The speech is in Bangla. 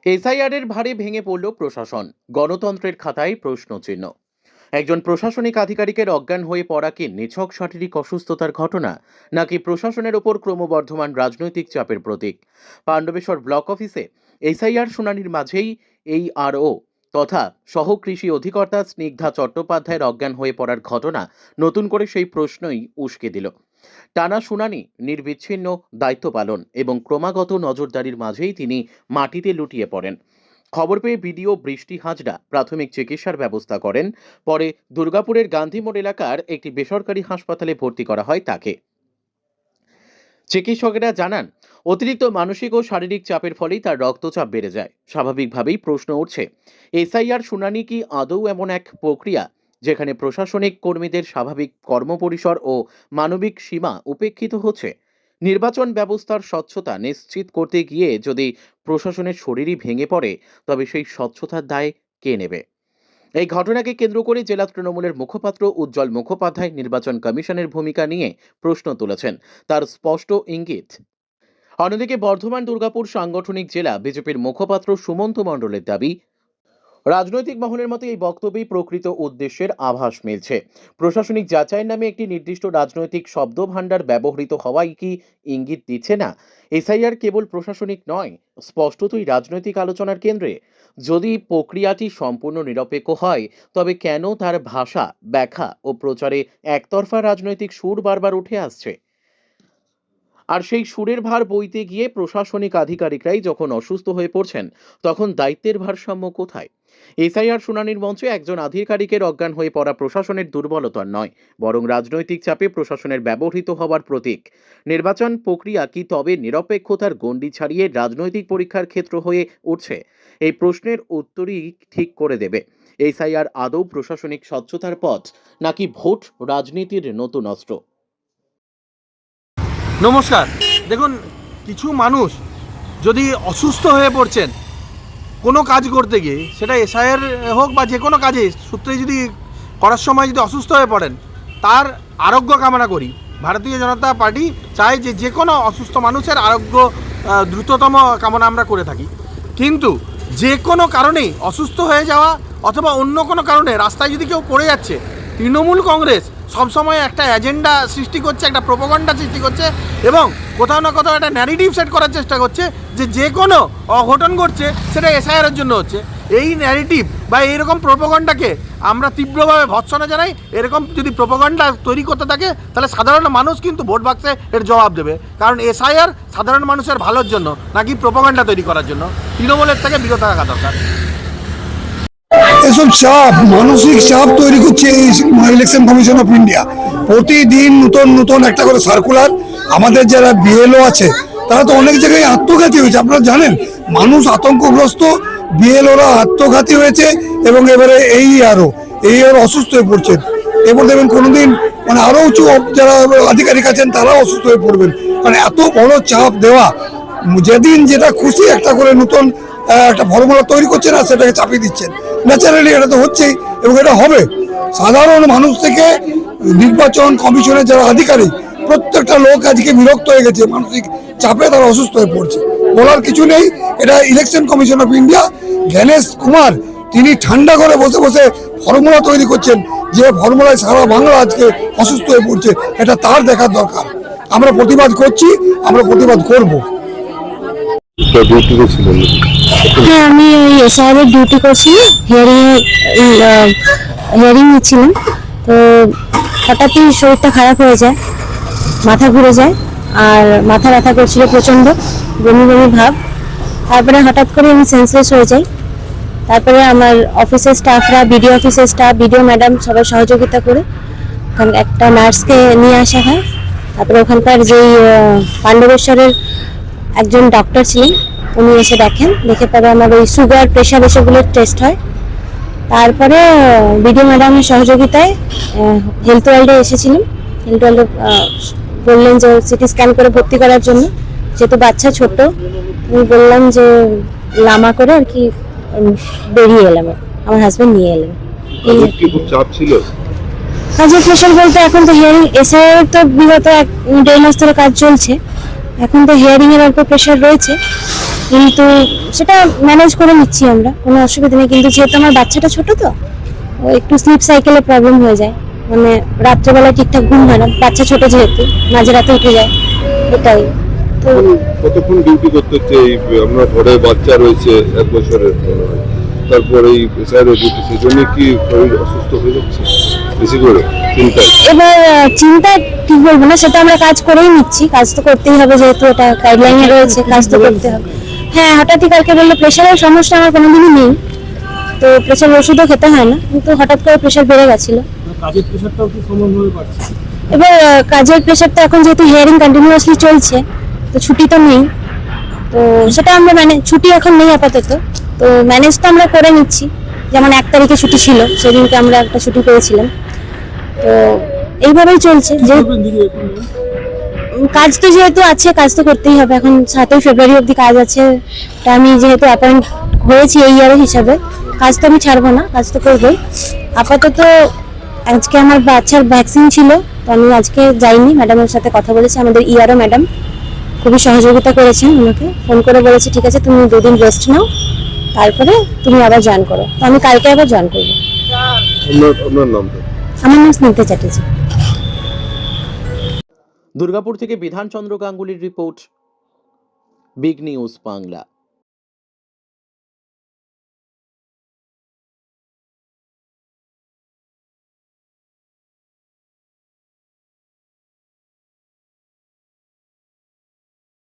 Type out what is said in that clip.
এসআইআরের ভারে ভেঙে পড়ল প্রশাসন, গণতন্ত্রের খাতায় প্রশ্নচিহ্ন। একজন প্রশাসনিক আধিকারিকের অজ্ঞান হয়ে পড়া কি নিছক শারীরিক অসুস্থতার ঘটনা, নাকি প্রশাসনের ওপর ক্রমবর্ধমান রাজনৈতিক চাপের প্রতীক? পাণ্ডবেশ্বর ব্লক অফিসে এসআইআর শুনানির মাঝেই এই আরও তথা সহ কৃষি অধিকর্তা স্নিগ্ধা চট্টোপাধ্যায়ের অজ্ঞান হয়ে পড়ার ঘটনা নতুন করে সেই প্রশ্নই উস্কে দিল। টানা শুনানি, নির্বিচ্ছিন্ন দায়িত্ব পালন এবং ক্রমাগত নজরদারির মাঝেই তিনি মাটিতে লুটিয়ে পড়েন। খবর পেয়ে বিডিও বৃষ্টি হাজরা প্রাথমিক চিকিৎসার ব্যবস্থা করেন। পরে দুর্গাপুরের গান্ধীমোড় এলাকার একটি বেসরকারি হাসপাতালে ভর্তি করা হয় তাকে। চিকিৎসকেরা জানান, অতিরিক্ত মানসিক ও শারীরিক চাপের ফলেই তার রক্তচাপ বেড়ে যায়। স্বাভাবিকভাবেই প্রশ্ন উঠছে, এসআইআর শুনানি কি আদৌ এমন এক প্রক্রিয়া যেখানে প্রশাসনিক কর্মীদের স্বাভাবিক কর্মপরিসর ও মানবিক সীমা উপেক্ষিত হচ্ছে? নির্বাচন ব্যবস্থার স্বচ্ছতা নিশ্চিত করতে গিয়ে যদি প্রশাসনের শরীরই ভেঙে পড়ে, তবে সেই স্বচ্ছতার দায় কে নেবে? এই ঘটনাকে কেন্দ্র করে জেলা তৃণমূলের মুখপাত্র উজ্জ্বল মুখোপাধ্যায় নির্বাচন কমিশনের ভূমিকা নিয়ে প্রশ্ন তুলেছেন। তার স্পষ্ট ইঙ্গিত। অন্যদিকে বর্ধমান দুর্গাপুর সাংগঠনিক জেলা বিজেপির মুখপাত্র সুমন্ত মণ্ডলের দাবি, রাজনৈতিক মহলের মতে এই বক্তব্যেই প্রকৃত উদ্দেশ্যের আভাস মিলছে। প্রশাসনিক যাচাইয়ের নামে একটি নির্দিষ্ট রাজনৈতিক শব্দভাণ্ডার ব্যবহৃত হওয়াই কি ইঙ্গিত দিচ্ছে না এসআইআর কেবল প্রশাসনিক নয়, স্পষ্টতই রাজনৈতিক আলোচনার কেন্দ্রে? যদি প্রক্রিয়াটি সম্পূর্ণ নিরপেক্ষ হয়, তবে কেন তার ভাষা, ব্যাখ্যা ও প্রচারে একতরফা রাজনৈতিক সুর বারবার উঠে আসছে? আর সেই সুরের ভার বইতে গিয়ে প্রশাসনিক আধিকারিকরাই যখন অসুস্থ হয়ে পড়ছেন, তখন দায়িত্বের ভারসাম্য কোথায়? এসআইআর শুনানির মঞ্চে একজন আধিকারিকের অজ্ঞান হয়ে পড়া প্রশাসনের দুর্বলতার নয়, বরং রাজনৈতিক চাপে প্রশাসনের ব্যবহৃত হওয়ার প্রতীক। নির্বাচন প্রক্রিয়া কি তবে নিরপেক্ষতার গণ্ডি ছাড়িয়ে রাজনৈতিক পরীক্ষার ক্ষেত্র হয়ে উঠছে? এই প্রশ্নের উত্তরই ঠিক করে দেবে এসআইআর আদৌ প্রশাসনিক স্বচ্ছতার পথ, নাকি ভোট রাজনীতির নতুন অস্ত্র। নমস্কার। দেখুন, কিছু মানুষ যদি অসুস্থ হয়ে পড়ছেন কোনো কাজ করতে গিয়ে, সেটা এসআইআর হোক বা যে কোনো কাজে সূত্রে যদি করার সময় যদি অসুস্থ হয়ে পড়েন, তার আরোগ্য কামনা করি। ভারতীয় জনতা পার্টি চায় যে যে কোনো অসুস্থ মানুষের আরোগ্য দ্রুততম কামনা আমরা করে থাকি। কিন্তু যে কোনো কারণেই অসুস্থ হয়ে যাওয়া অথবা অন্য কোনো কারণে রাস্তায় যদি কেউ পড়ে যাচ্ছে, তৃণমূল কংগ্রেস সবসময় একটা এজেন্ডা সৃষ্টি করছে, একটা প্রোপাগান্ডা সৃষ্টি করছে এবং কোথাও না কোথাও একটা ন্যারেটিভ সেট করার চেষ্টা করছে যে কোনো অঘটন ঘটছে সেটা এসআইআরের জন্য হচ্ছে। এই ন্যারেটিভ বা এইরকম প্রোপাগান্ডাকে আমরা তীব্রভাবে ভৎসনা জানাই। এরকম যদি প্রোপাগান্ডা তৈরি করতে থাকে, তাহলে সাধারণ মানুষ কিন্তু ভোট বাক্সে এর জবাব দেবে। কারণ এসআইআর সাধারণ মানুষের ভালোর জন্য, নাকি প্রোপাগান্ডা তৈরি করার জন্য। তৃণমূলের থেকে বিরত থাকা দরকার। এসব চাপ, মানসিক চাপ তৈরি করছে ইলেকশন কমিশন অফ ইন্ডিয়া। প্রতিদিন নতুন নতুন একটা করে সার্কুলার। আমাদের যারা বিএলও আছে তারা তো অনেক জায়গায় আত্মঘাতী হয়েছে, আপনারা জানেন। মানুষ আতঙ্কগ্রস্ত, বিএলওরা আত্মঘাতী হয়েছে এবং এবারে এই আরো অসুস্থ হয়ে পড়ছেন। এরপর দেখবেন কোনোদিন আরো উঁচু যারা আধিকারিক আছেন তারাও অসুস্থ হয়ে পড়বেন। কারণ এত বড় চাপ দেওয়া, যেদিন যেটা খুশি একটা করে নতুন একটা ফর্মুলা তৈরি করছে না, সেটাকে চাপিয়ে দিচ্ছেন। ন্যাচারালি এটা তো হচ্ছেই এবং এটা হবে। সাধারণ মানুষ থেকে নির্বাচন কমিশনের যারা আধিকারিক, প্রত্যেকটা লোক আজকে বিরক্ত হয়ে গেছে, মানসিক চাপে তারা অসুস্থ হয়ে পড়ছে। বলার কিছু নেই। এটা election commission of India, Gyanesh Kumar, তিনি ঠান্ডা করে বসে বসে ফর্মুলা তৈরি করছেন, যে ফর্মুলায় সারা বাংলা আজকে অসুস্থ হয়ে পড়ছে। এটা তার দেখার দরকার। আমরা প্রতিবাদ করছি, আমরা প্রতিবাদ করব। হ্যাঁ, আমি এসআইআর ডিউটি করছি, হিয়ারিং নিচ্ছিলাম। তো হঠাৎই শরীরটা খারাপ হয়ে যায়, মাথা ঘুরে যায় আর মাথা ব্যথা করছিল প্রচণ্ড, বমি বমি ভাব। তারপরে হঠাৎ করে আমি সেন্সলেস হয়ে যাই। তারপরে আমার অফিসের স্টাফরা, বিডিও অফিসের স্টাফ, বিডিও ম্যাডাম সবাই সহযোগিতা করে একটা নার্সকে নিয়ে আসা হয়। তারপরে ওখানকার যেই পাণ্ডবেশ্বরের একজন ডক্টর ছিলেন, উনি এসে দেখেন, দেখে পরে আমার ওই সুগার, প্রেশার এসবগুলোর টেস্ট হয়। তারপরে বিডিও ম্যাডামের সহযোগিতায় হেলথ ওয়ার্ল্ডে এসেছিলাম। হেলথ ওয়ার্ল্ডে বললেন যে সিটি স্ক্যান করে ভর্তি করার জন্য, যেহেতু বাচ্চা ছোট। আমি বললাম যে লামা করে আর কি বেরিয়ে এলাম, আমার হাজব্যান্ড নিয়ে এলেন। কাজের প্রেশার বলতে এখন তো হিয়ারিং, এসআইআর তো বিগত 1.5 মাস ধরে কাজ চলছে, এখন তো হিয়ারিং এর অল্প প্রেশার রয়েছে। কিন্তু সেটা ম্যানেজ করে নিচ্ছি আমরা, কোনো অসুবিধা নেই। কিন্তু যেহেতু আমার বাচ্চাটা ছোট, তো ও একটু স্লিপ সাইকেলে প্রবলেম হয়ে যায়, মানে রাত্রেবেলা ঠিকঠাক ঘুম হয় না, বাচ্চা ছোট যেহেতু মাঝরাতে উঠে যায়, এটাই তো। কতক্ষণ ডিউটি করতে হচ্ছে? এই আমরা ঘরে বাচ্চা রয়েছে 1 বছরের, তারপরে এই প্রেসারের ডিউটি, সেই জন্য কি শরীর অসুস্থ হয়ে যাচ্ছে বেশি করে চিন্তায়? এবার চিন্তা ঠিক বলবো না, সেটা আমরা কাজ করেই নিচ্ছি, কাজ তো করতেই হবে, যেহেতু এটা গাইডলাইনে রয়েছে, কাজ তো করতে হবে। হ্যাঁ, হঠাৎই কালকে বললো প্রেশারের সমস্যা আমার কোনোদিনই নেই, তো প্রেশার ওষুধও খেতে হয় না, কিন্তু হঠাৎ করে প্রেশার বেড়ে গেছিল। কাজের প্রেশারটাও কি সমানভাবে বাড়ছে? এবার কাজের প্রেশার তো এখন যেহেতু হিয়ারিং কন্টিনিউয়াসলি চলছে, তো ছুটি তো নেই, তো সেটা আমরা ছুটি এখন নেই আপাতত, তো ম্যানেজ তো আমরা করে নিচ্ছি। যেমন 1 তারিখে ছুটি ছিল, সেদিনকে আমরা একটা ছুটি পেয়েছিলাম, তো এইভাবেই চলছে। যে কাজ তো যেহেতু আছে, কাজ তো করতেই হবে, এখন 7ই ফেব্রুয়ারি অবধি কাজ আছে, তা আমি যেহেতু অ্যাপয়েন্ট হয়েছি এই ইয়ারের হিসাবে, কাজ তো আমি ছাড়বো না, কাজ তো করবোই। আপাতত আজকে আমার বাচ্চার ভ্যাকসিন ছিল, তো আমি আজকে যাইনি, ম্যাডামের সাথে কথা বলেছি, আমাদের ইয়ারও ম্যাডাম খুবই সহযোগিতা করেছেন, ওনাকে ফোন করে বলেছি ঠিক আছে তুমি 2 দিন রেস্ট নাও, তারপরে তুমি আবার জয়েন করো, তো আমি কালকে আবার জয়েন করবো। আপনার নামটা? আমার নাম স্নিগ্ধা চ্যাটার্জি। দুর্গাপুর থেকে বিধানচন্দ্র গাঙ্গুলির রিপোর্ট, বিগ নিউজ বাংলা।